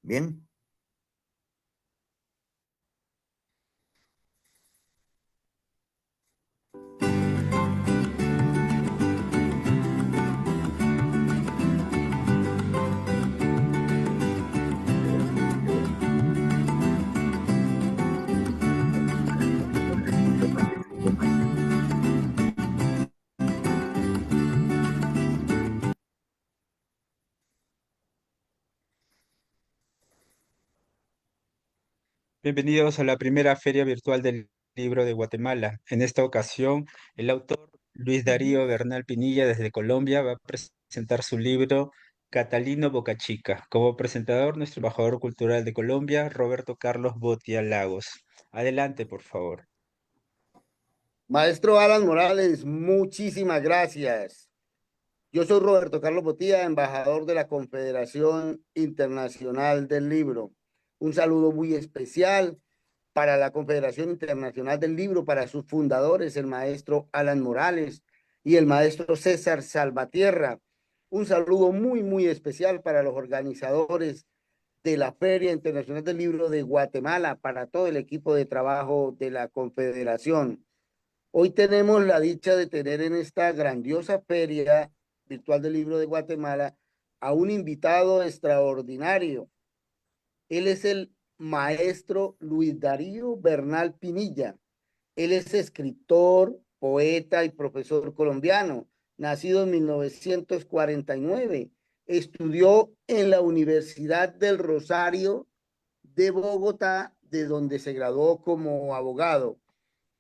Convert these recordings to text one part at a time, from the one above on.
Bien. Bienvenidos a la primera Feria Virtual del Libro de Guatemala. En esta ocasión, el autor Luis Darío Bernal Pinilla desde Colombia va a presentar su libro Catalino Bocachica. Como presentador, nuestro embajador cultural de Colombia, Roberto Carlos Botia Lagos. Adelante, por favor. Maestro Alan Morales, muchísimas gracias. Yo soy Roberto Carlos Botía, embajador de la Confederación Internacional del Libro. Un saludo muy especial para la Confederación Internacional del Libro, para sus fundadores, el maestro Alan Morales y el maestro César Salvatierra. Un saludo muy especial para los organizadores de la Feria Internacional del Libro de Guatemala, para todo el equipo de trabajo de la Confederación. Hoy tenemos la dicha de tener en esta grandiosa Feria Virtual del Libro de Guatemala a un invitado extraordinario. Él es el maestro Luis Darío Bernal Pinilla. Él es escritor, poeta y profesor colombiano, nacido en 1949. Estudió en la Universidad del Rosario de Bogotá, de donde se graduó como abogado.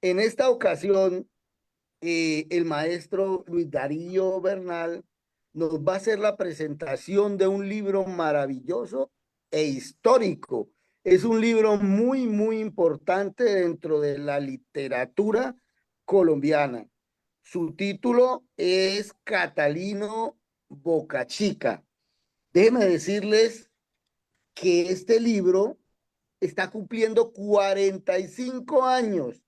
En esta ocasión, el maestro Luis Darío Bernal nos va a hacer la presentación de un libro maravilloso e histórico. Es un libro muy importante dentro de la literatura colombiana. Su título es Catalino Bocachica. Déjenme decirles que este libro está cumpliendo 45 años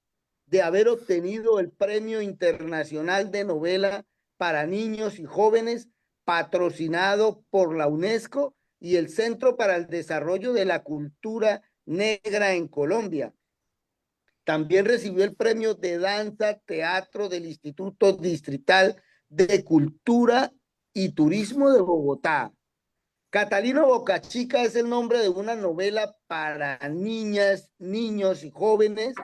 de haber obtenido el Premio Internacional de Novela para Niños y Jóvenes, patrocinado por la UNESCO y el Centro para el Desarrollo de la Cultura Negra en Colombia. También recibió el Premio de Danza Teatro del Instituto Distrital de Cultura y Turismo de Bogotá. Catalino Bocachica es el nombre de una novela para niñas, niños y jóvenes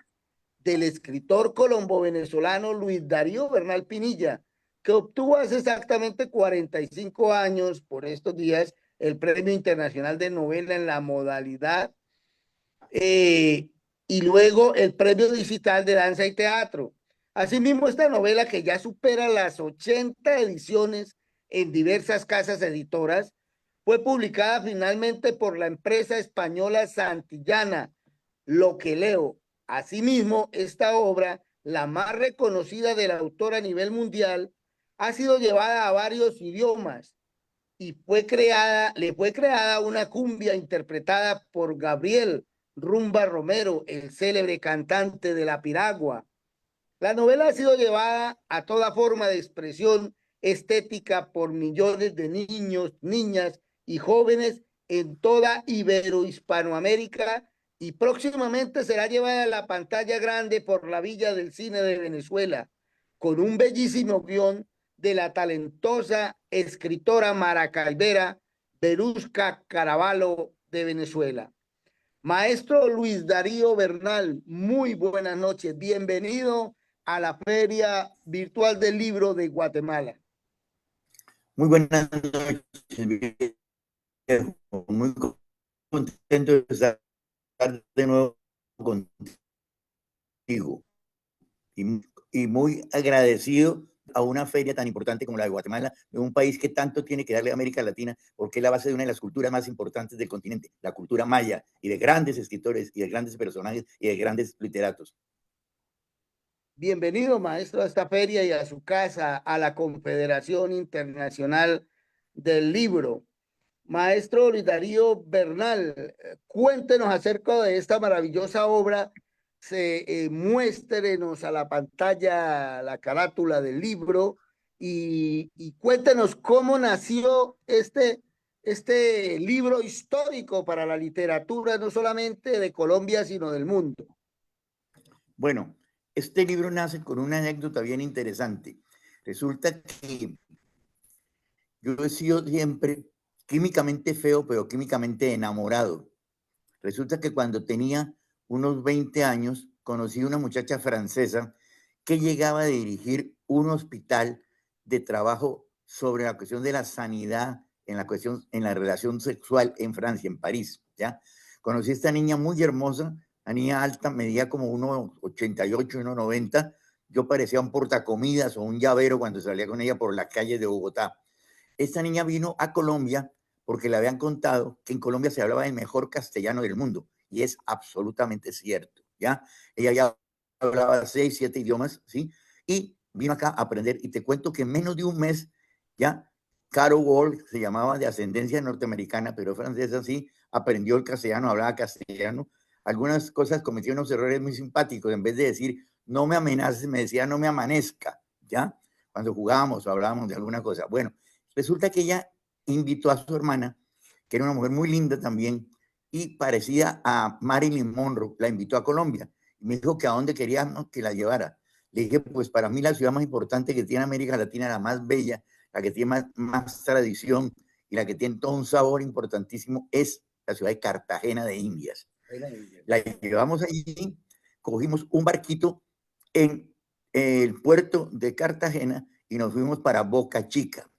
del escritor colombo-venezolano Luis Darío Bernal Pinilla, que obtuvo hace exactamente 45 años, por estos días, el Premio Internacional de Novela en la modalidad y luego el Premio Digital de Danza y Teatro. Asimismo, esta novela, que ya supera las 80 ediciones en diversas casas editoras, fue publicada finalmente por la empresa española Santillana, Lo que leo. Asimismo, esta obra, la más reconocida del autor a nivel mundial, ha sido llevada a varios idiomas y le fue creada una cumbia interpretada por Gabriel Rumba Romero, el célebre cantante de la piragua. La novela ha sido llevada a toda forma de expresión estética por millones de niños, niñas y jóvenes en toda Ibero-Hispanoamérica, y próximamente será llevada a la pantalla grande por la Villa del Cine de Venezuela, con un bellísimo guión de la talentosa escritora maracaibera Verusca Caraballo de Venezuela. Maestro Luis Darío Bernal, muy buenas noches. Bienvenido a la Feria Virtual del Libro de Guatemala. Muy buenas noches, viejo. Muy contento de estar de nuevo contigo y muy agradecido a una feria tan importante como la de Guatemala, de un país que tanto tiene que darle a América Latina, porque es la base de una de las culturas más importantes del continente, la cultura maya, y de grandes escritores, y de grandes personajes, y de grandes literatos. Bienvenido, maestro, a esta feria y a su casa, a la Confederación Internacional del Libro. Maestro Luis Darío Bernal, cuéntenos acerca de esta maravillosa obra. Muéstrenos a la pantalla la carátula del libro y cuéntenos cómo nació este libro histórico para la literatura, no solamente de Colombia, sino del mundo? Bueno, este libro nace con una anécdota bien interesante. Resulta que yo he sido siempre químicamente feo, pero químicamente enamorado. Resulta que cuando tenía unos 20 años, conocí a una muchacha francesa que llegaba a dirigir un hospital de trabajo sobre la cuestión de la sanidad en la relación sexual en Francia, en París, ¿ya? Conocí a esta niña muy hermosa, una niña alta, medía como 1,88, 1,90. Yo parecía un portacomidas o un llavero cuando salía con ella por las calles de Bogotá. Esta niña vino a Colombia porque le habían contado que en Colombia se hablaba el mejor castellano del mundo, y es absolutamente cierto, ¿ya? Ella ya hablaba 6, 7 idiomas, ¿sí? Y vino acá a aprender, y te cuento que en menos de un mes, ¿ya? Carol Wall, se llamaba, de ascendencia norteamericana, pero francesa, sí, aprendió el castellano, hablaba castellano. Algunas cosas cometió unos errores muy simpáticos. En vez de decir, no me amenaces, me decía, no me amanezca, ¿ya? Cuando jugábamos o hablábamos de alguna cosa. Bueno, resulta que ella invitó a su hermana, que era una mujer muy linda también, y parecida a Marilyn Monroe, la invitó a Colombia. Y me dijo que a dónde queríamos que la llevara. Le dije, pues para mí la ciudad más importante que tiene América Latina, la más bella, la que tiene más tradición y la que tiene todo un sabor importantísimo, es la ciudad de Cartagena de Indias. La llevamos allí, cogimos un barquito en el puerto de Cartagena y nos fuimos para Boca Chica.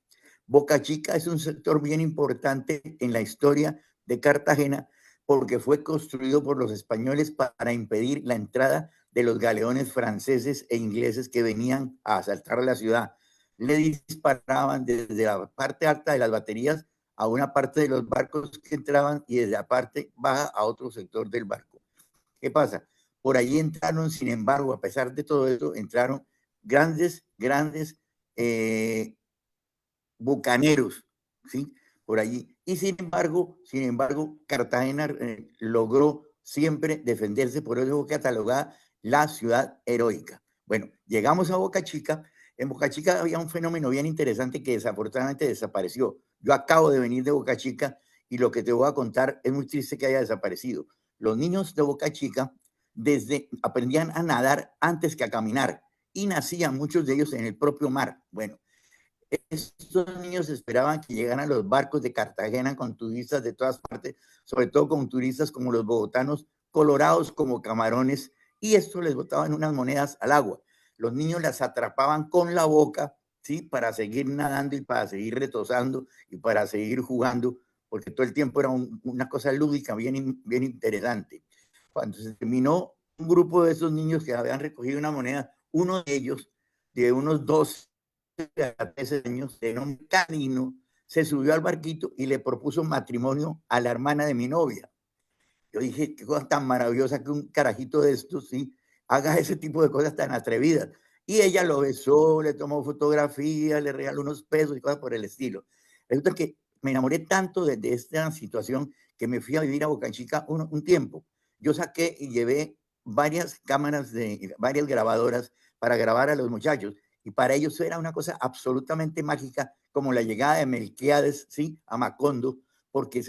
Boca Chica es un sector bien importante en la historia de Cartagena porque fue construido por los españoles para impedir la entrada de los galeones franceses e ingleses que venían a asaltar la ciudad. Le disparaban desde la parte alta de las baterías a una parte de los barcos que entraban y desde la parte baja a otro sector del barco. ¿Qué pasa? Por allí entraron, sin embargo, a pesar de todo eso, entraron grandes bucaneros, ¿sí? Por allí. Y sin embargo, Cartagena logró siempre defenderse, por eso fue catalogada la ciudad heroica. Bueno, llegamos a Boca Chica. En Boca Chica había un fenómeno bien interesante que desafortunadamente desapareció. Yo acabo de venir de Boca Chica y lo que te voy a contar es muy triste que haya desaparecido. Los niños de Boca Chica aprendían a nadar antes que a caminar y nacían muchos de ellos en el propio mar. Bueno, estos niños esperaban que llegaran los barcos de Cartagena con turistas de todas partes, sobre todo con turistas como los bogotanos, colorados como camarones, y esto les botaban unas monedas al agua. Los niños las atrapaban con la boca, ¿sí? Para seguir nadando y para seguir retosando y para seguir jugando, porque todo el tiempo era una cosa lúdica bien interesante. Cuando se terminó, un grupo de esos niños que habían recogido una moneda, uno de ellos, de unos 12 a 13 años, era un canino, se subió al barquito y le propuso matrimonio a la hermana de mi novia. Yo dije, qué cosa tan maravillosa que un carajito de estos, sí, haga ese tipo de cosas tan atrevidas. Y ella lo besó, le tomó fotografías, le regaló unos pesos y cosas por el estilo. Resulta que me enamoré tanto de esta situación que me fui a vivir a Boca Chica un tiempo. Yo saqué y llevé varias cámaras, varias grabadoras para grabar a los muchachos. Y para ellos era una cosa absolutamente mágica, como la llegada de Melquiades, ¿sí? A Macondo, porque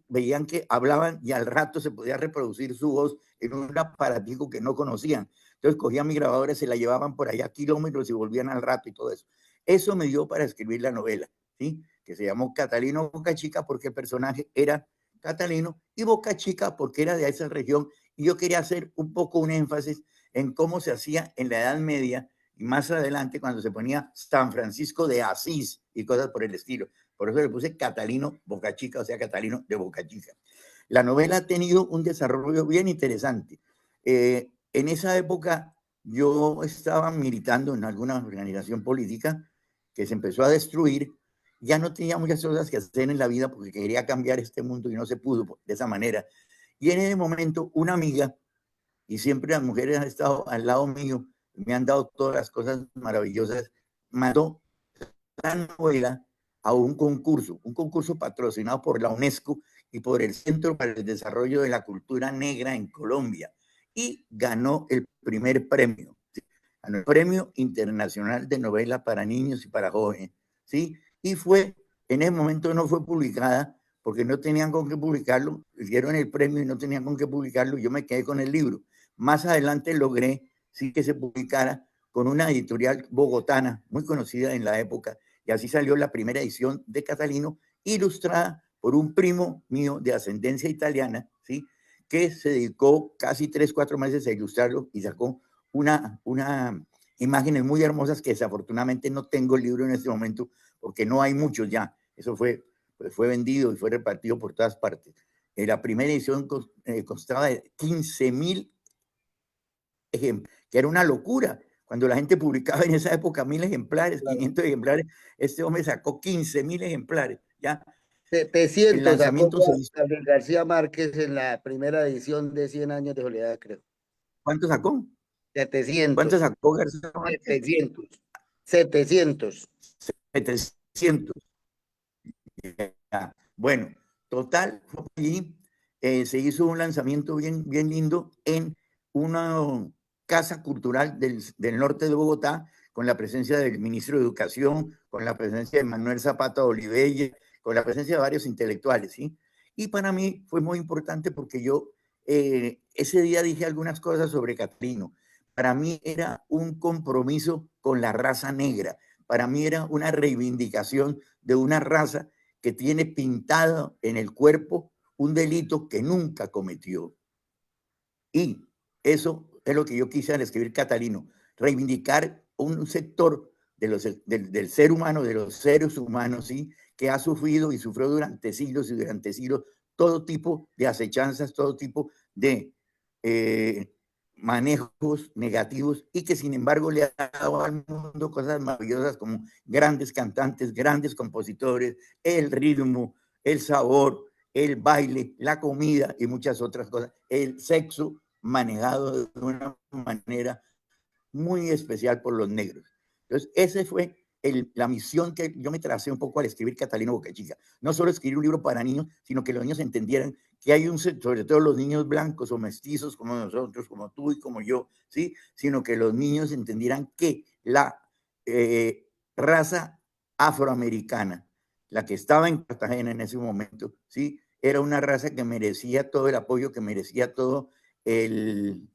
veían que hablaban y al rato se podía reproducir su voz en un aparatico que no conocían. Entonces cogían mi grabadora, se la llevaban por allá kilómetros y volvían al rato y todo eso. Eso me dio para escribir la novela, ¿sí? Que se llamó Catalino Boca Chica porque el personaje era catalino y Boca Chica porque era de esa región. Y yo quería hacer un poco un énfasis en cómo se hacía en la Edad Media y más adelante cuando se ponía San Francisco de Asís y cosas por el estilo. Por eso le puse Catalino Boca Chica, o sea, Catalino de Boca Chica. La novela ha tenido un desarrollo bien interesante. En esa época yo estaba militando en alguna organización política que se empezó a destruir. Ya no tenía muchas cosas que hacer en la vida porque quería cambiar este mundo y no se pudo de esa manera. Y en ese momento una amiga, y siempre las mujeres han estado al lado mío, me han dado todas las cosas maravillosas, mandó la novela a un concurso patrocinado por la UNESCO y por el Centro para el Desarrollo de la Cultura Negra en Colombia, y ganó el primer premio, ¿sí? Ganó el Premio Internacional de Novela para Niños y para Jóvenes, ¿sí? Y en ese momento no fue publicada porque no tenían con qué publicarlo, dieron el premio y no tenían con qué publicarlo, yo me quedé con el libro. Más adelante logré sí que se publicara con una editorial bogotana muy conocida en la época, y así salió la primera edición de Catalino, ilustrada por un primo mío de ascendencia italiana, ¿sí? Que se dedicó casi 3-4 meses a ilustrarlo y sacó una imágenes muy hermosas que desafortunadamente no tengo el libro en este momento porque no hay muchos ya. Eso fue vendido y fue repartido por todas partes. La primera edición constaba de 15.000 ejemplares, que era una locura. Cuando la gente publicaba en esa época 1.000 ejemplares, claro, 500 ejemplares, este hombre sacó 15.000 ejemplares. ¿Ya? 700 sacó Gabriel García Márquez en la primera edición de 100 años de soledad, creo. ¿Cuánto sacó? 700. ¿Cuánto sacó García Márquez? 700. 700. 700. Bueno, total, allí se hizo un lanzamiento bien lindo en una casa cultural del norte de Bogotá, con la presencia del ministro de Educación, con la presencia de Manuel Zapata Olivella, con la presencia de varios intelectuales, ¿sí? Y para mí fue muy importante porque yo ese día dije algunas cosas sobre Catalino. Para mí era un compromiso con la raza negra, para mí era una reivindicación de una raza que tiene pintado en el cuerpo un delito que nunca cometió. Y eso es lo que yo quise al escribir Catalino, reivindicar un sector del ser humano, de los seres humanos, ¿sí? Que ha sufrido y sufrió durante siglos y durante siglos todo tipo de acechanzas, todo tipo de manejos negativos, y que sin embargo le ha dado al mundo cosas maravillosas como grandes cantantes, grandes compositores, el ritmo, el sabor, el baile, la comida y muchas otras cosas, el sexo manejado de una manera muy especial por los negros. Entonces, esa fue la misión que yo me tracé un poco al escribir Catalino Bocachica. No solo escribir un libro para niños, sino que los niños entendieran que hay un sector, sobre todo los niños blancos o mestizos como nosotros, como tú y como yo, ¿sí? Sino que los niños entendieran que la raza afroamericana, la que estaba en Cartagena en ese momento, ¿sí? Era una raza que merecía todo el apoyo, que merecía todo el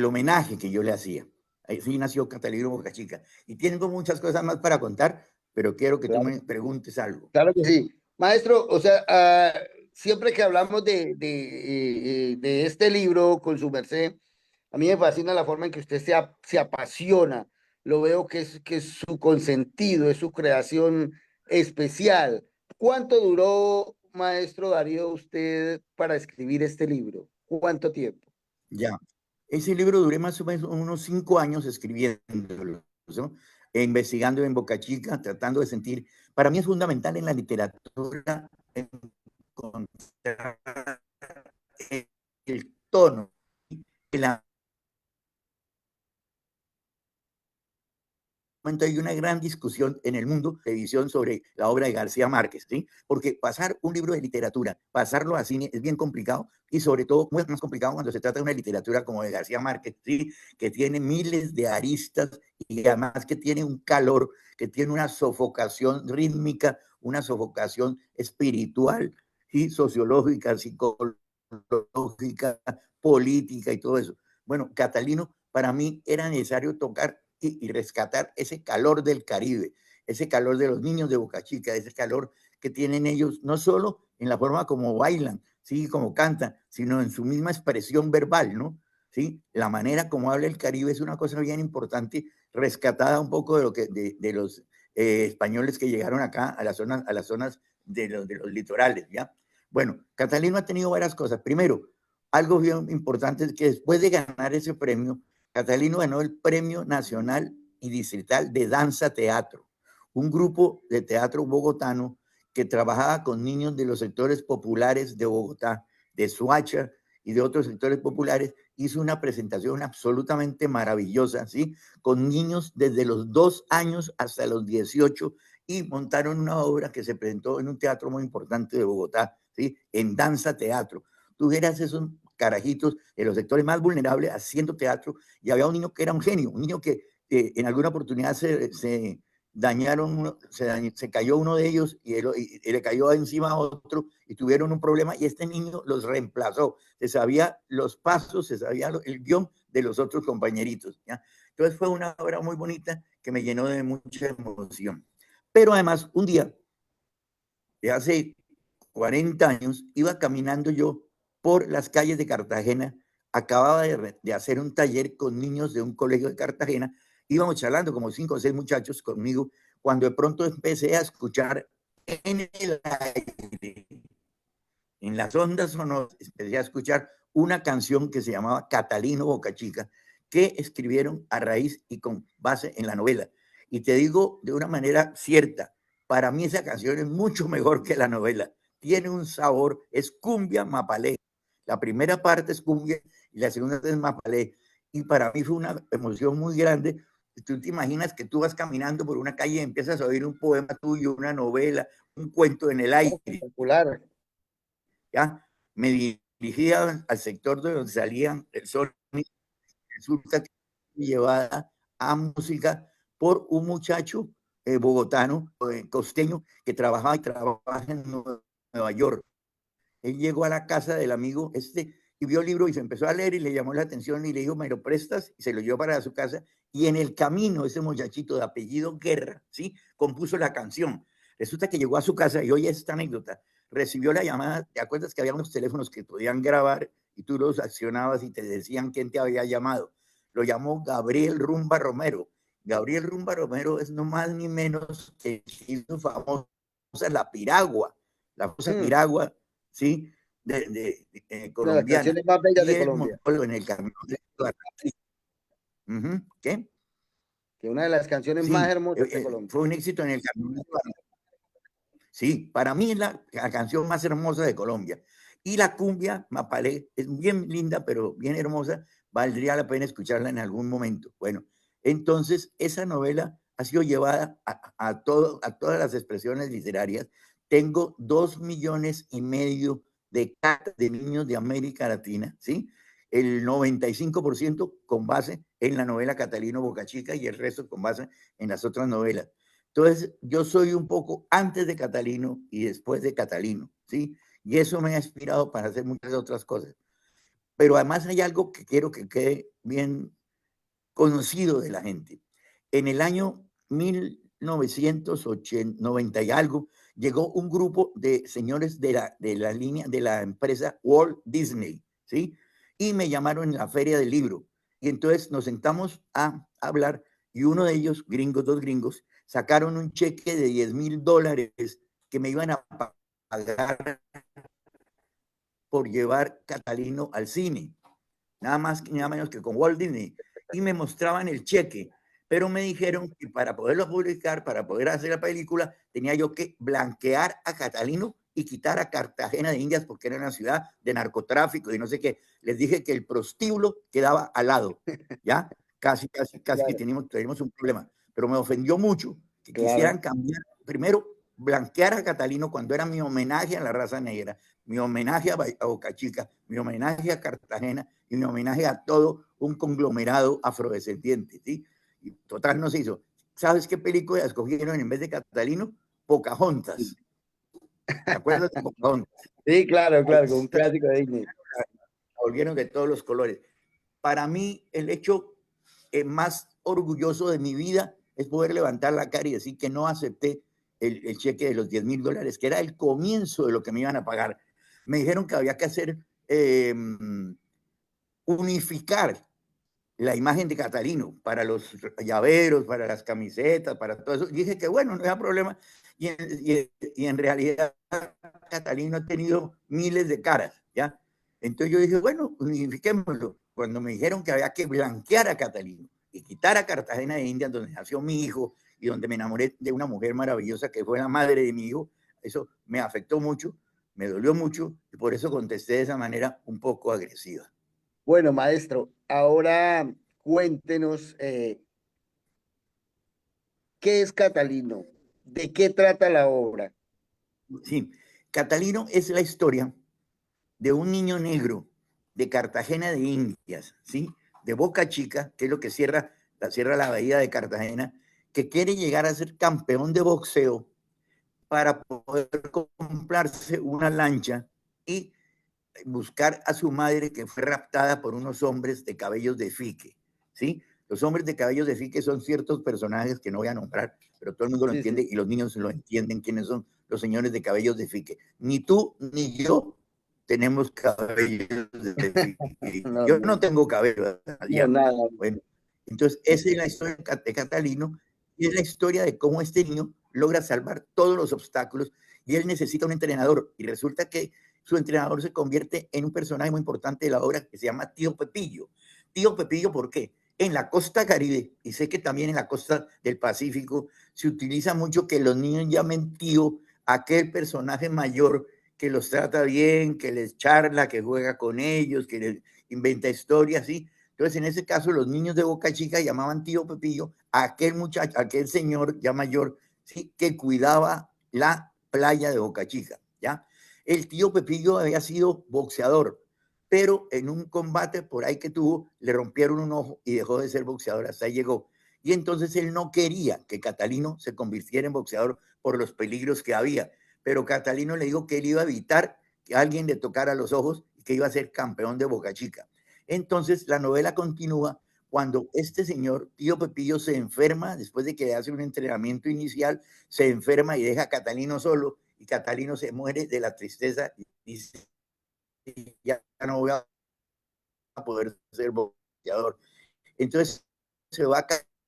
homenaje que yo le hacía. Así nació Catalino Bocachica. Y tengo muchas cosas más para contar, pero quiero que tú me preguntes algo. Claro que sí. Maestro, o sea, siempre que hablamos de este libro con su merced, a mí me fascina la forma en que usted se apasiona. Lo veo que es su consentido, es su creación especial. ¿Cuánto duró, maestro Darío, usted para escribir este libro? ¿Cuánto tiempo? Ya, ese libro duré más o menos unos 5 años escribiéndolo, ¿no? Investigando en Boca Chica, tratando de sentir. Para mí es fundamental en la literatura encontrar el tono, la hay una gran discusión en el mundo de visión sobre la obra de García Márquez, ¿sí? Porque pasar un libro de literatura, pasarlo a cine es bien complicado, y sobre todo muy más complicado cuando se trata de una literatura como de García Márquez, ¿sí? Que tiene miles de aristas y además que tiene un calor, que tiene una sofocación rítmica, una sofocación espiritual, ¿sí? Sociológica, psicológica, política y todo eso. Bueno, Catalino, para mí era necesario tocar y rescatar ese calor del Caribe, ese calor de los niños de Boca Chica, ese calor que tienen ellos, no solo en la forma como bailan, ¿sí? Como cantan, sino en su misma expresión verbal, ¿no? ¿Sí? La manera como habla el Caribe es una cosa bien importante, rescatada un poco de, lo que, de los españoles que llegaron acá a las zonas de los litorales, ¿ya? Bueno, Catalino ha tenido varias cosas. Primero, algo bien importante es que después de ganar ese premio, Catalino ganó el Premio Nacional y Distrital de Danza Teatro, un grupo de teatro bogotano que trabajaba con niños de los sectores populares de Bogotá, de Soacha y de otros sectores populares. Hizo una presentación absolutamente maravillosa, ¿sí? Con niños desde los 2 años hasta los 18, y montaron una obra que se presentó en un teatro muy importante de Bogotá, ¿sí? En danza teatro. Tú eras esos carajitos de los sectores más vulnerables haciendo teatro, y había un niño que era un genio, un niño que en alguna oportunidad se se cayó uno de ellos y le cayó encima a otro y tuvieron un problema y este niño los reemplazó. Se sabía los pasos, se sabía el guión de los otros compañeritos, ¿ya? Entonces fue una obra muy bonita que me llenó de mucha emoción. Pero además, un día, de hace 40 años, iba caminando yo por las calles de Cartagena, acababa de hacer un taller con niños de un colegio de Cartagena, íbamos charlando como 5 o 6 muchachos conmigo, cuando de pronto empecé a escuchar en el aire, en las ondas sonoras, empecé a escuchar una canción que se llamaba Catalino Bocachica, que escribieron a raíz y con base en la novela. Y te digo de una manera cierta, para mí esa canción es mucho mejor que la novela. Tiene un sabor, es cumbia mapalé. La primera parte es cumbia y la segunda es mapalé. Y para mí fue una emoción muy grande. Tú te imaginas que tú vas caminando por una calle y empiezas a oír un poema tuyo, una novela, un cuento en el aire. Espectacular. ¿Ya? Me dirigía al sector de donde salían el sol. Resulta que llevada a música por un muchacho bogotano, costeño, que trabajaba y trabaja en Nueva York. Él llegó a la casa del amigo y vio el libro y se empezó a leer y le llamó la atención y le dijo, ¿me lo prestas? Y se lo llevó para su casa. Y en el camino, ese muchachito de apellido Guerra, ¿sí? Compuso la canción. Resulta que llegó a su casa y oye esta anécdota. Recibió la llamada, ¿te acuerdas que había unos teléfonos que podían grabar y tú los accionabas y te decían quién te había llamado? Lo llamó Gabriel Rumba Romero. Gabriel Rumba Romero es no más ni menos que hizo famosa la piragua, la famosa piragua, ¿sí? Una de las Colombiana. canciones más bellas Y de él Colombia. montó en el camión. ¿Qué? Que una de las canciones más Sí, hermosas de Colombia. fue un éxito en el camión. Sí, para mí es la canción más hermosa de Colombia. Y la cumbia Mapalé es bien linda, pero bien hermosa. Valdría la pena escucharla en algún momento. Bueno, entonces esa novela ha sido llevada a todas las expresiones literarias. Tengo 2,5 millones de niños de América Latina, ¿sí? El 95% con base en la novela Catalino Bocachica y el resto con base en las otras novelas. Entonces, yo soy un poco antes de Catalino y después de Catalino, ¿sí? Y eso me ha inspirado para hacer muchas otras cosas. Pero además hay algo que quiero que quede bien conocido de la gente. En el año 1990 y algo, llegó un grupo de señores de la línea de la empresa Walt Disney, ¿sí? Y me llamaron en la feria del libro. Y entonces nos sentamos a hablar y uno de ellos, gringos, 2 gringos, sacaron un cheque de $10,000 que me iban a pagar por llevar Catalino al cine, nada más nada menos que con Walt Disney, y me mostraban el cheque, pero me dijeron que para poderlo publicar, para poder hacer la película, tenía yo que blanquear a Catalino y quitar a Cartagena de Indias porque era una ciudad de narcotráfico y no sé qué. Les dije que el prostíbulo quedaba al lado, ¿ya? Casi claro. Que teníamos un problema, pero me ofendió mucho que quisieran cambiar, primero, blanquear a Catalino cuando era mi homenaje a la raza negra, mi homenaje a Boca Chica, mi homenaje a Cartagena y mi homenaje a todo un conglomerado afrodescendiente, ¿sí? Y total no se hizo. ¿Sabes qué película escogieron en vez de Catalino? Pocahontas. ¿Te acuerdas de Pocahontas? Sí, claro, claro, un clásico de Disney. Volvieron de todos los colores. Para mí, el hecho más orgulloso de mi vida es poder levantar la cara y decir que no acepté el cheque de los $10,000, que era el comienzo de lo que me iban a pagar. Me dijeron que había que hacer unificar la imagen de Catalino para los llaveros, para las camisetas, para todo eso. Y dije que bueno, no había problema. Y en realidad Catalino ha tenido miles de caras, ¿ya? Entonces yo dije, bueno, unifiquémoslo. Cuando me dijeron que había que blanquear a Catalino y quitar a Cartagena de Indias, donde nació mi hijo y donde me enamoré de una mujer maravillosa que fue la madre de mi hijo, eso me afectó mucho, me dolió mucho y por eso contesté de esa manera un poco agresiva. Bueno, maestro, ahora cuéntenos ¿qué es Catalino? ¿De qué trata la obra? Sí, Catalino es la historia de un niño negro de Cartagena de Indias, ¿sí? De Boca Chica, que es lo que cierra la bahía de Cartagena, que quiere llegar a ser campeón de boxeo para poder comprarse una lancha y buscar a su madre, que fue raptada por unos hombres de cabellos de fique, ¿sí? Los hombres de cabellos de fique son ciertos personajes que no voy a nombrar, pero todo el mundo lo entiende y los niños lo entienden quiénes son los señores de cabellos de fique. Ni tú ni yo tenemos cabellos de fique. No, Yo no tengo cabello. no, nada. Bueno, entonces esa es la historia de Catalino y es la historia de cómo este niño logra salvar todos los obstáculos y él necesita un entrenador y resulta que su entrenador se convierte en un personaje muy importante de la obra que se llama Tío Pepillo. Tío Pepillo, ¿por qué? En la costa Caribe, y sé que también en la costa del Pacífico, se utiliza mucho que los niños llamen tío a aquel personaje mayor que los trata bien, que les charla, que juega con ellos, que les inventa historias, ¿sí? Entonces, en ese caso, los niños de Boca Chica llamaban tío Pepillo a aquel muchacho, a aquel señor ya mayor, ¿sí? Que cuidaba la playa de Boca Chica, ¿ya? El tío Pepillo había sido boxeador, pero en un combate por ahí que tuvo, le rompieron un ojo y dejó de ser boxeador, hasta ahí llegó. Y entonces él no quería que Catalino se convirtiera en boxeador por los peligros que había, pero Catalino le dijo que él iba a evitar que alguien le tocara los ojos y que iba a ser campeón de Boca Chica. Entonces la novela continúa cuando este señor, tío Pepillo, se enferma, después de que hace un entrenamiento inicial, se enferma y deja a Catalino solo, y Catalino se muere de la tristeza y dice, ya no voy a poder ser boxeador. Entonces se va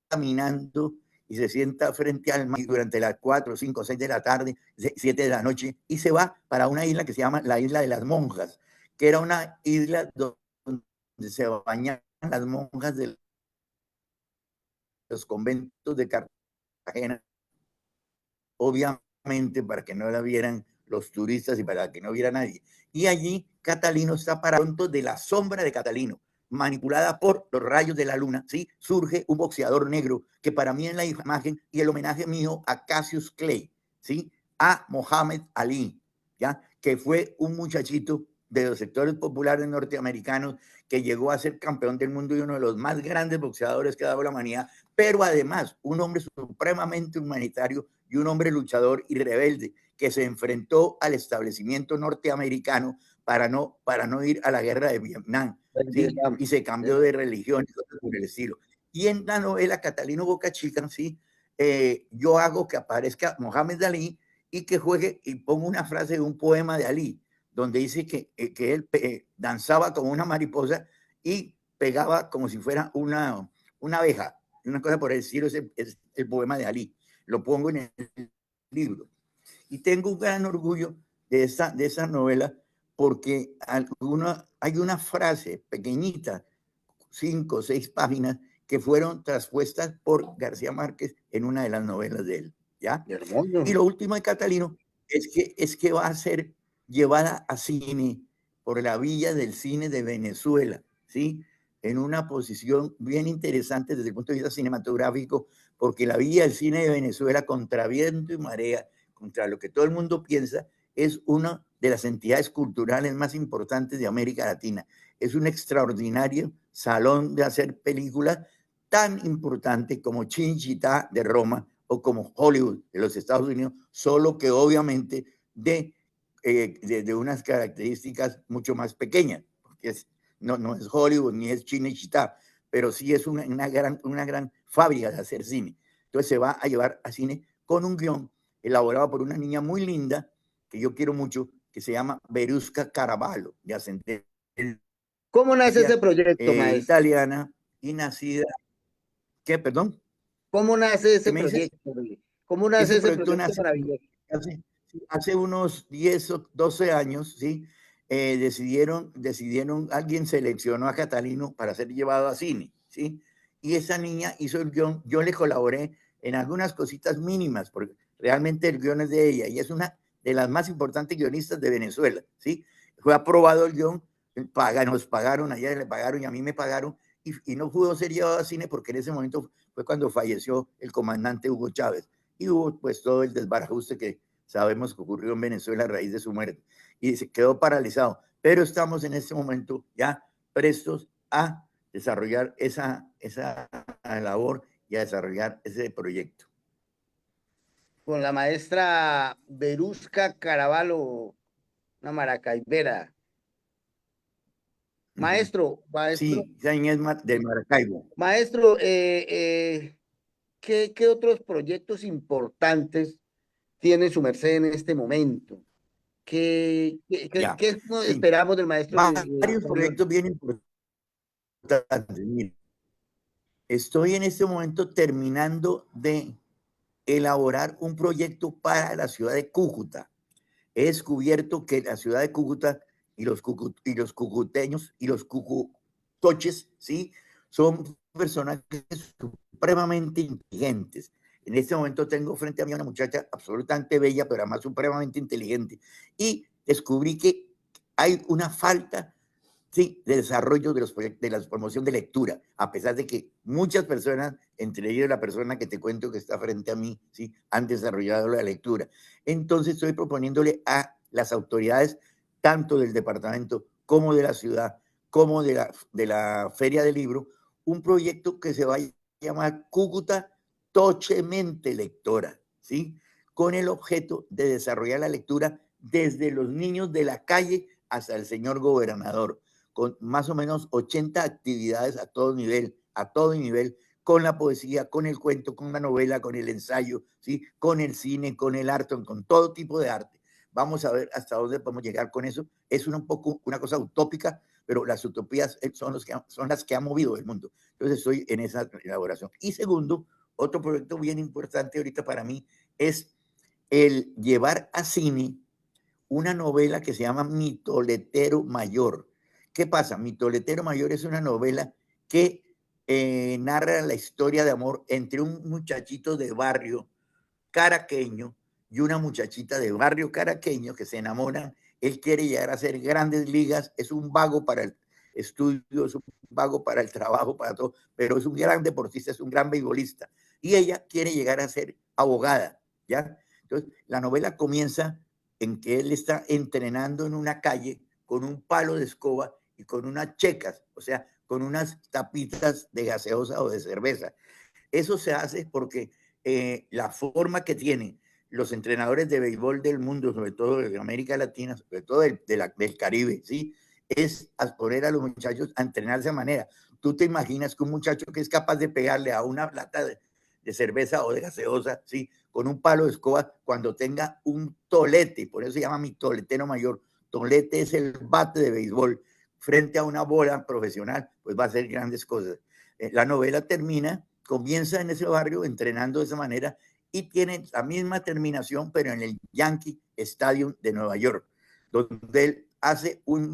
caminando y se sienta frente al mar durante las 4, 5, 6 de la tarde, 7 de la noche, y se va para una isla que se llama la Isla de las Monjas, que era una isla donde se bañaban las monjas de los conventos de Cartagena, obviamente para que no la vieran los turistas y para que no viera nadie. Y allí Catalino está parado de la sombra de Catalino, manipulada por los rayos de la luna, ¿sí? Surge un boxeador negro que para mí es la imagen y el homenaje mío a Cassius Clay, ¿sí? A Muhammad Ali, ¿ya? Que fue un muchachito de los sectores populares norteamericanos que llegó a ser campeón del mundo y uno de los más grandes boxeadores que ha dado la humanidad, pero además un hombre supremamente humanitario y un hombre luchador y rebelde que se enfrentó al establecimiento norteamericano para no ir a la guerra de Vietnam, ¿sí? Y se cambió de religión y cosas por el estilo. Y en la novela Catalino Boca Chica, ¿sí? Yo hago que aparezca Mohamed Ali y que juegue y pongo una frase de un poema de Ali, donde dice que él danzaba como una mariposa y pegaba como si fuera una abeja, una cosa por el estilo, es el poema de Ali. Lo pongo en el libro. Y tengo un gran orgullo de esa novela porque hay una frase pequeñita, 5 o 6 páginas, que fueron traspuestas por García Márquez en una de las novelas de él, ¿ya? Y lo último de Catalino es que va a ser llevada a cine por la Villa del Cine de Venezuela, ¿sí? En una posición bien interesante desde el punto de vista cinematográfico, porque la Villa del Cine de Venezuela, contra viento y marea, contra lo que todo el mundo piensa, es una de las entidades culturales más importantes de América Latina. Es un extraordinario salón de hacer películas tan importante como Cinecittà de Roma o como Hollywood de los Estados Unidos, solo que obviamente de unas características mucho más pequeñas, porque no es Hollywood ni es Cinecittà, pero sí es una gran fábrica de hacer cine. Entonces se va a llevar a cine con un guión elaborado por una niña muy linda, que yo quiero mucho, que se llama Verusca Caraballo, de ascendencia ¿Cómo nace ese proyecto, maestro? italiana y nacida. ¿Qué, perdón? ¿Cómo nace ese ¿Qué me dices? proyecto? ¿Cómo nace ese proyecto Nace maravilloso? hace unos 10 o 12 años, ¿sí? Decidieron, alguien seleccionó a Catalino para ser llevado a cine, ¿sí? Y esa niña hizo el guión, yo le colaboré en algunas cositas mínimas, porque realmente el guión es de ella, y es una de las más importantes guionistas de Venezuela, ¿sí? Fue aprobado el guión, nos pagaron, allá le pagaron y a mí me pagaron, y no pudo ser llevado a cine porque en ese momento fue cuando falleció el comandante Hugo Chávez, y hubo pues todo el desbarajuste que sabemos que ocurrió en Venezuela a raíz de su muerte, y se quedó paralizado, pero estamos en este momento ya prestos a desarrollar esa labor y a desarrollar ese proyecto. Con la maestra Verusca Caraballo, una maracaibera. Maestro, Sí, esa niña es de Maracaibo. maestro, ¿qué otros proyectos importantes tiene su merced en este momento? Ya, ¿Qué sí, esperamos del maestro varios español? proyectos bien importantes. Mire, estoy en este momento terminando de elaborar un proyecto para la ciudad de Cúcuta. He descubierto que la ciudad de Cúcuta y los cucuteños y los cucutoches, ¿sí? Son personajes supremamente inteligentes. En este momento tengo frente a mí una muchacha absolutamente bella, pero además supremamente inteligente. Y descubrí que hay una falta, sí, de desarrollo de los proyectos, de la promoción de lectura, a pesar de que muchas personas, entre ellos la persona que te cuento que está frente a mí, sí, han desarrollado la lectura. Entonces estoy proponiéndole a las autoridades, tanto del departamento como de la ciudad, como de la Feria del Libro, un proyecto que se va a llamar Cúcuta Tochemente Lectora, ¿sí? Con el objeto de desarrollar la lectura desde los niños de la calle hasta el señor gobernador, con más o menos 80 actividades a todo nivel, con la poesía, con el cuento, con la novela, con el ensayo, ¿sí? Con el cine, con el arte, con todo tipo de arte. Vamos a ver hasta dónde podemos llegar con eso. Es un poco una cosa utópica, pero las utopías son las que han movido el mundo. Entonces estoy en esa elaboración. Y segundo, otro proyecto bien importante ahorita para mí es el llevar a cine una novela que se llama Mi Toletero Mayor. ¿Qué pasa? Mi Toletero Mayor es una novela que narra la historia de amor entre un muchachito de barrio caraqueño y una muchachita de barrio caraqueño que se enamoran. Él quiere llegar a hacer grandes ligas, es un vago para el estudio, es un vago para el trabajo, para todo, pero es un gran deportista, es un gran beisbolista. Y ella quiere llegar a ser abogada, ¿ya? Entonces, la novela comienza en que él está entrenando en una calle con un palo de escoba y con unas checas, o sea, con unas tapitas de gaseosa o de cerveza. Eso se hace porque la forma que tienen los entrenadores de béisbol del mundo, sobre todo de América Latina, sobre todo del Caribe, ¿sí? Es poner a los muchachos a entrenar de esa manera. Tú te imaginas que un muchacho que es capaz de pegarle a una lata de cerveza o de gaseosa, ¿sí? Con un palo de escoba, cuando tenga un tolete, por eso se llama Mi Toletero Mayor. Tolete es el bate de béisbol frente a una bola profesional, pues va a hacer grandes cosas. La novela comienza en ese barrio entrenando de esa manera y tiene la misma terminación, pero en el Yankee Stadium de Nueva York, donde él hace un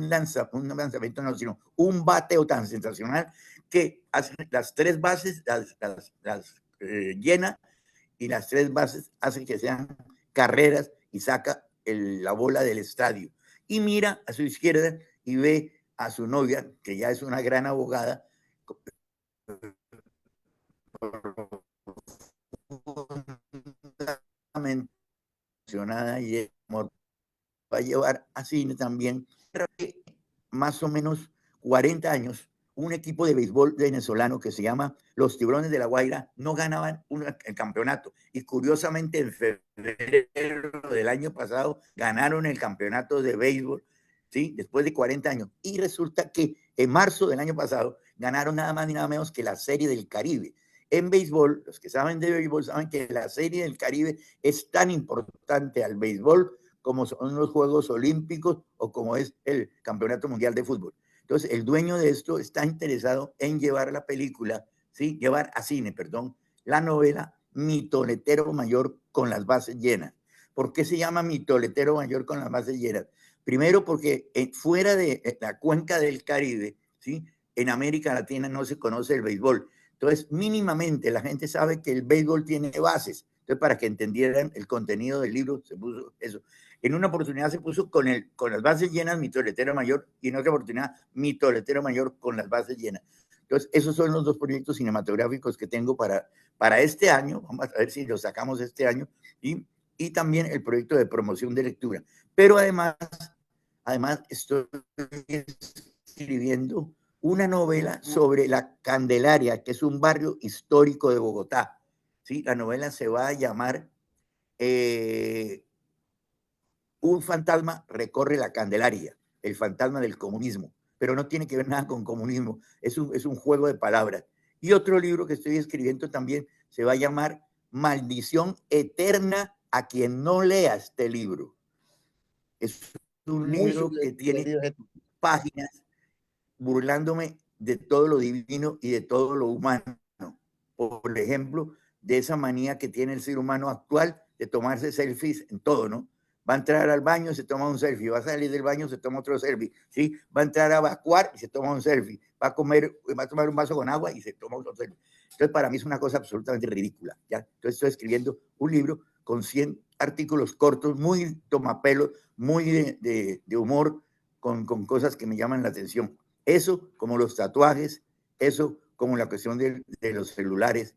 lanzamiento, no, sino un bateo tan sensacional que hace las tres bases, llena, y las tres bases hacen que sean carreras y saca la bola del estadio. Y mira a su izquierda y ve a su novia, que ya es una gran abogada, mencionada, y amor va a llevar a cine también más o menos 40 años. Un equipo de béisbol venezolano que se llama Los Tiburones de la Guaira no ganaban el campeonato, y curiosamente en febrero del año pasado ganaron el campeonato de béisbol, ¿sí? Después de 40 años, y resulta que en marzo del año pasado ganaron nada más ni nada menos que la Serie del Caribe. En béisbol, los que saben de béisbol saben que la Serie del Caribe es tan importante al béisbol como son los Juegos Olímpicos o como es el Campeonato Mundial de Fútbol. Entonces, el dueño de esto está interesado en llevar la película, ¿sí? Llevar a cine, perdón, la novela Mi Toletero Mayor con las bases llenas. ¿Por qué se llama Mi Toletero Mayor con las bases llenas? Primero porque fuera de la cuenca del Caribe, ¿sí? En América Latina no se conoce el béisbol. Entonces, mínimamente la gente sabe que el béisbol tiene bases. Entonces, para que entendieran el contenido del libro, se puso eso. En una oportunidad se puso con las bases llenas Mi Toletero Mayor, y en otra oportunidad Mi Toletero Mayor con las bases llenas. Entonces, esos son los dos proyectos cinematográficos que tengo para este año. Vamos a ver si los sacamos este año. Y también el proyecto de promoción de lectura. Pero además estoy escribiendo una novela sobre la Candelaria, que es un barrio histórico de Bogotá. ¿Sí? La novela se va a llamar Un fantasma recorre la Candelaria, el fantasma del comunismo, pero no tiene que ver nada con comunismo, es un juego de palabras. Y otro libro que estoy escribiendo también se va a llamar Maldición Eterna a quien no lea este libro. Es un Muy libro que tiene páginas burlándome de todo lo divino y de todo lo humano. Por ejemplo, de esa manía que tiene el ser humano actual de tomarse selfies en todo, ¿no? Va a entrar al baño, se toma un selfie, va a salir del baño, se toma otro selfie, ¿sí? Va a entrar a evacuar y se toma un selfie, va a tomar un vaso con agua y se toma otro selfie. Entonces, para mí es una cosa absolutamente ridícula, ¿ya? Entonces, estoy escribiendo un libro con 100 artículos cortos, muy tomapelos, muy de humor, con cosas que me llaman la atención. Eso, como los tatuajes, eso, como la cuestión de los celulares,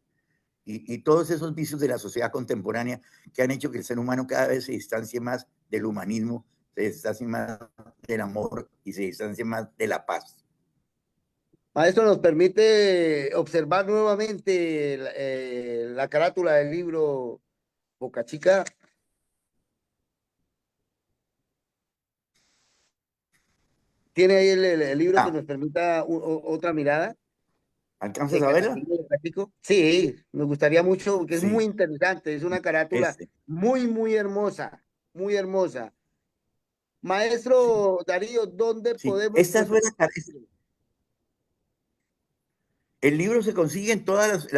y todos esos vicios de la sociedad contemporánea que han hecho que el ser humano cada vez se distancie más del humanismo, se distancie más del amor y se distancie más de la paz. Maestro, ¿nos permite observar nuevamente la carátula del libro Boca Chica? ¿Tiene ahí el libro que nos permita otra mirada? ¿Alcanzas a verla? Sí, me gustaría mucho porque es Sí. muy interesante, es una carátula muy, muy hermosa, muy hermosa. Maestro Darío, ¿dónde podemos Esta fue la carátula. El libro se consigue en todas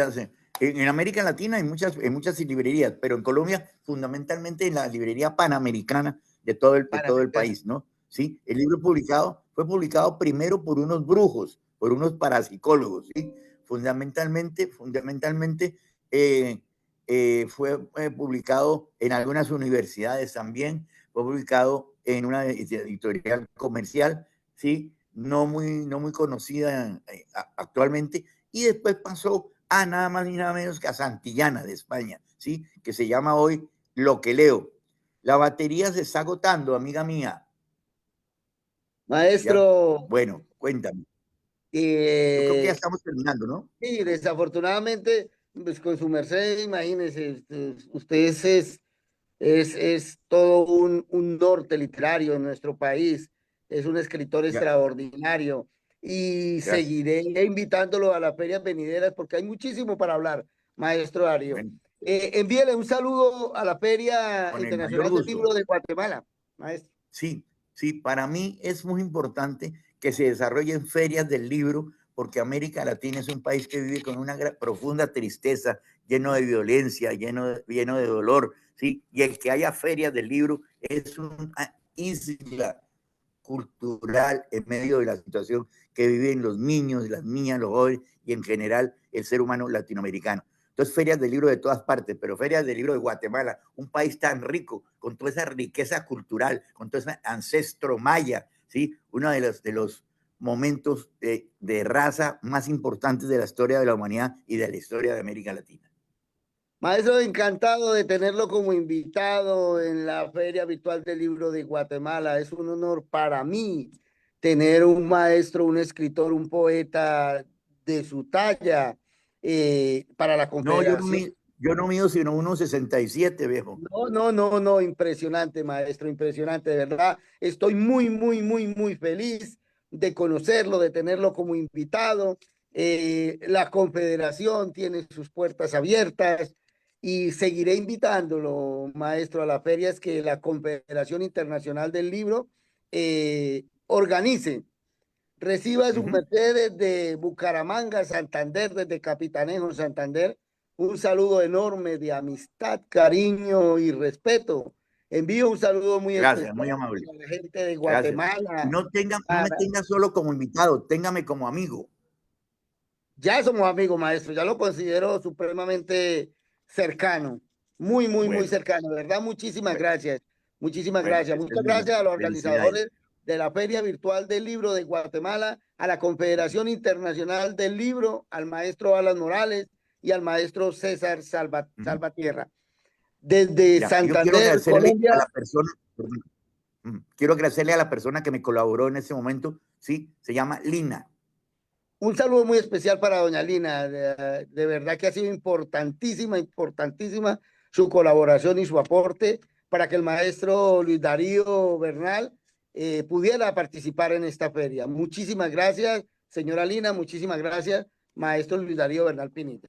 en América Latina, en muchas librerías, pero en Colombia fundamentalmente en la librería panamericana de todo el país, ¿no? ¿Sí? El libro fue publicado primero por unos brujos, por unos parapsicólogos, ¿sí? Fundamentalmente fue publicado en algunas universidades también, fue publicado en una editorial comercial, ¿sí? No muy conocida actualmente, y después pasó a nada más ni nada menos que a Santillana de España, ¿sí? Que se llama hoy Lo que leo. La batería se está agotando, amiga mía. Maestro. ¿Ya? Bueno, cuéntame. Yo creo que ya estamos terminando, ¿no? Sí, desafortunadamente, pues con su merced, imagínese, usted es todo un norte literario en nuestro país, es un escritor extraordinario y seguiré invitándolo a las ferias venideras porque hay muchísimo para hablar, maestro Darío. Bueno, envíele un saludo a la Feria Internacional del Libro de Guatemala, maestro. Sí, para mí es muy importante que se desarrollen ferias del libro porque América Latina es un país que vive con una profunda tristeza, lleno de violencia, lleno de dolor, ¿sí? Y el que haya ferias del libro es una isla cultural en medio de la situación que viven los niños, las niñas, los jóvenes y en general el ser humano latinoamericano. Entonces, ferias de libro de todas partes, pero ferias de libro de Guatemala, un país tan rico, con toda esa riqueza cultural, con todo ese ancestro maya, ¿sí? Uno de los momentos de raza más importantes de la historia de la humanidad y de la historia de América Latina. Maestro, encantado de tenerlo como invitado en la Feria Virtual del Libro de Guatemala. Es un honor para mí tener un maestro, un escritor, un poeta de su talla para la Confederación. No, yo no mido sino 1,67, viejo. No, impresionante, maestro, impresionante, de verdad. Estoy muy feliz de conocerlo, de tenerlo como invitado. La Confederación tiene sus puertas abiertas y seguiré invitándolo, maestro, a las ferias que la Confederación Internacional del Libro organice. Reciba sus mercedes desde Bucaramanga, Santander, desde Capitanejo, Santander. Un saludo enorme de amistad, cariño y respeto. Envío un saludo muy especial muy amable. a la gente de Guatemala. No me tenga solo como invitado, téngame como amigo. Ya somos amigos, maestro. Ya lo considero supremamente cercano. Muy cercano. De verdad, muchísimas gracias. Muchísimas gracias. Muchas gracias a los organizadores de la Feria Virtual del Libro de Guatemala, a la Confederación Internacional del Libro, al maestro Alan Morales y al maestro César Salvatierra. Desde Santander, Colombia. Quiero agradecerle a la persona que me colaboró en ese momento, ¿sí? Se llama Lina. Un saludo muy especial para doña Lina. De verdad que ha sido importantísima, importantísima su colaboración y su aporte para que el maestro Luis Darío Bernal pudiera participar en esta feria. Muchísimas gracias, señora Lina. Muchísimas gracias, maestro Luis Darío Bernal Pinilla.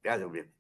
Gracias, bien.